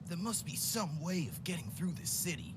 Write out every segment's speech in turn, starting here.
There must be some way of getting through this city.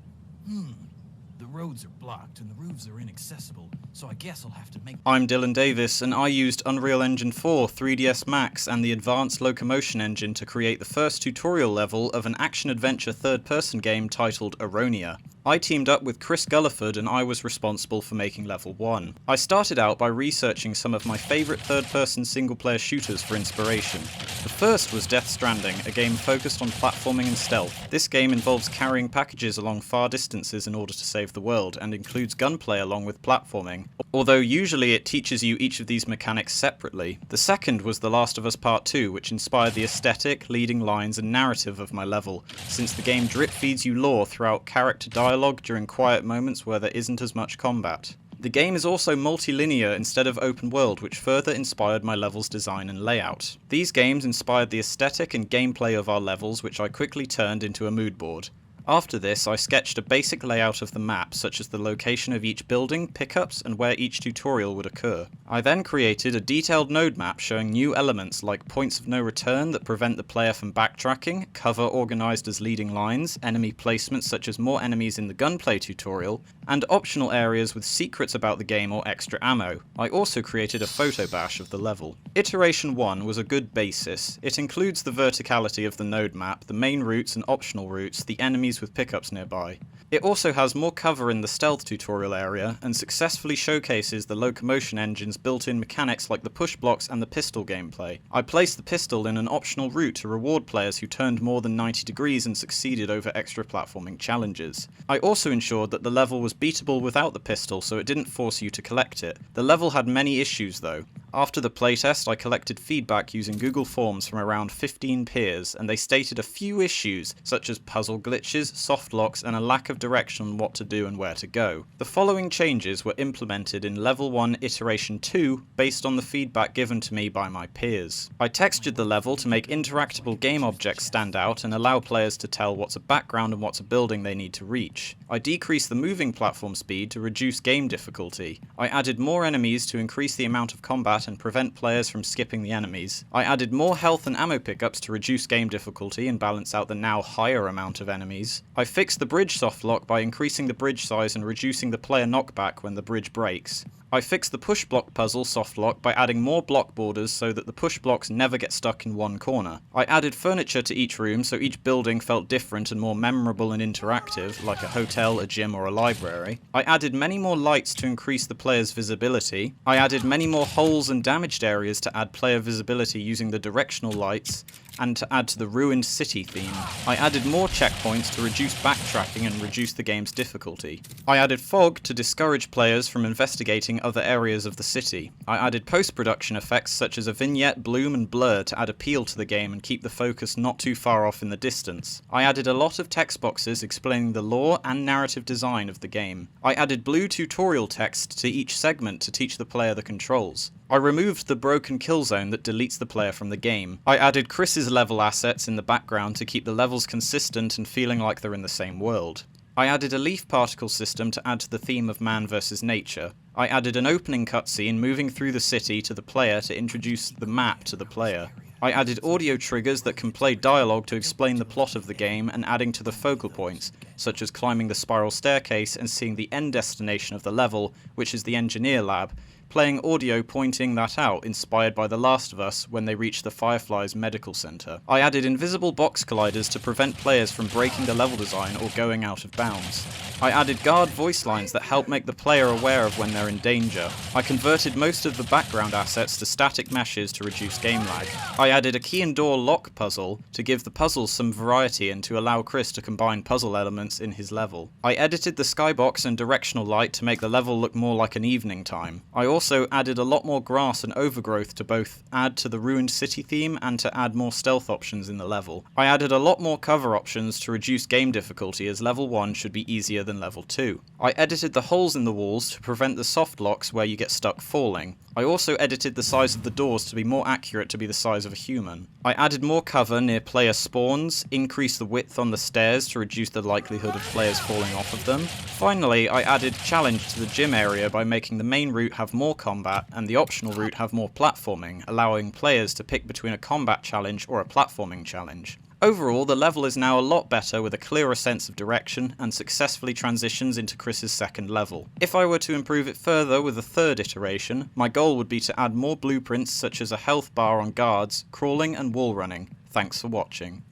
The roads are blocked and the roofs are inaccessible, so I guess I'll have to make... I'm Dylan Davis, and I used Unreal Engine 4, 3ds Max, and the Advanced Locomotion Engine to create the first tutorial level of an action-adventure third-person game titled Aronia. I teamed up with Chris Gulliford and I was responsible for making level 1. I started out by researching some of my favourite third-person single-player shooters for inspiration. The first was Death Stranding, a game focused on platforming and stealth. This game involves carrying packages along far distances in order to save the world, and includes gunplay along with platforming, although usually it teaches you each of these mechanics separately. The second was The Last of Us Part 2, which inspired the aesthetic, leading lines and narrative of my level, since the game drip feeds you lore throughout character dialogue during quiet moments where there isn't as much combat. The game is also multi-linear instead of open world, which further inspired my level's design and layout. These games inspired the aesthetic and gameplay of our levels, which I quickly turned into a mood board. After this, I sketched a basic layout of the map, such as the location of each building, pickups, and where each tutorial would occur. I then created a detailed node map showing new elements like points of no return that prevent the player from backtracking, cover organised as leading lines, enemy placements such as more enemies in the gunplay tutorial, and optional areas with secrets about the game or extra ammo. I also created a photo bash of the level. Iteration 1 was a good basis. It includes the verticality of the node map, the main routes and optional routes, the enemies with pickups nearby. It also has more cover in the stealth tutorial area, and successfully showcases the locomotion engine's built-in mechanics like the push blocks and the pistol gameplay. I placed the pistol in an optional route to reward players who turned more than 90 degrees and succeeded over extra platforming challenges. I also ensured that the level was beatable without the pistol, so it didn't force you to collect it. The level had many issues though. After the playtest, I collected feedback using Google Forms from around 15 peers, and they stated a few issues, such as puzzle glitches, soft locks, and a lack of direction on what to do and where to go. The following changes were implemented in Level 1 Iteration 2 based on the feedback given to me by my peers. I textured the level to make interactable game objects stand out and allow players to tell what's a background and what's a building they need to reach. I decreased the moving platform speed to reduce game difficulty. I added more enemies to increase the amount of combat and prevent players from skipping the enemies. I added more health and ammo pickups to reduce game difficulty and balance out the now higher amount of enemies. I fixed the bridge softlock by increasing the bridge size and reducing the player knockback when the bridge breaks. I fixed the push block puzzle softlock by adding more block borders so that the push blocks never get stuck in one corner. I added furniture to each room so each building felt different and more memorable and interactive, like a hotel, a gym, or a library. I added many more lights to increase the player's visibility. I added many more holes and damaged areas to add player visibility using the directional lights, and to add to the ruined city theme. I added more checkpoints to reduce backtracking and reduce the game's difficulty. I added fog to discourage players from investigating other areas of the city. I added post-production effects such as a vignette, bloom and blur to add appeal to the game and keep the focus not too far off in the distance. I added a lot of text boxes explaining the lore and narrative design of the game. I added blue tutorial text to each segment to teach the player the controls. I removed the broken kill zone that deletes the player from the game. I added Chris's level assets in the background to keep the levels consistent and feeling like they're in the same world. I added a leaf particle system to add to the theme of man versus nature. I added an opening cutscene moving through the city to the player to introduce the map to the player. I added audio triggers that can play dialogue to explain the plot of the game and adding to the focal points, such as climbing the spiral staircase and seeing the end destination of the level, which is the engineer lab, playing audio pointing that out, inspired by The Last of Us when they reach the Fireflies medical center. I added invisible box colliders to prevent players from breaking the level design or going out of bounds. I added guard voice lines that help make the player aware of when they're in danger. I converted most of the background assets to static meshes to reduce game lag. I added a key and door lock puzzle to give the puzzles some variety and to allow Chris to combine puzzle elements in his level. I edited the skybox and directional light to make the level look more like an evening time. I also added a lot more grass and overgrowth to both add to the ruined city theme and to add more stealth options in the level. I added a lot more cover options to reduce game difficulty, as level 1 should be easier than level 2. I edited the holes in the walls to prevent the soft locks where you get stuck falling. I also edited the size of the doors to be more accurate to be the size of a human. I added more cover near player spawns, increased the width on the stairs to reduce the likelihood of players falling off of them. Finally, I added challenge to the gym area by making the main route have more combat and the optional route have more platforming, allowing players to pick between a combat challenge or a platforming challenge. Overall, the level is now a lot better with a clearer sense of direction and successfully transitions into Chris's second level. If I were to improve it further with a third iteration, my goal would be to add more blueprints such as a health bar on guards, crawling and wall running. Thanks for watching.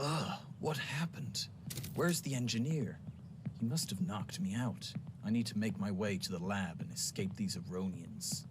Ugh, what happened? Where's the engineer? He must have knocked me out. I need to make my way to the lab and escape these Aronians.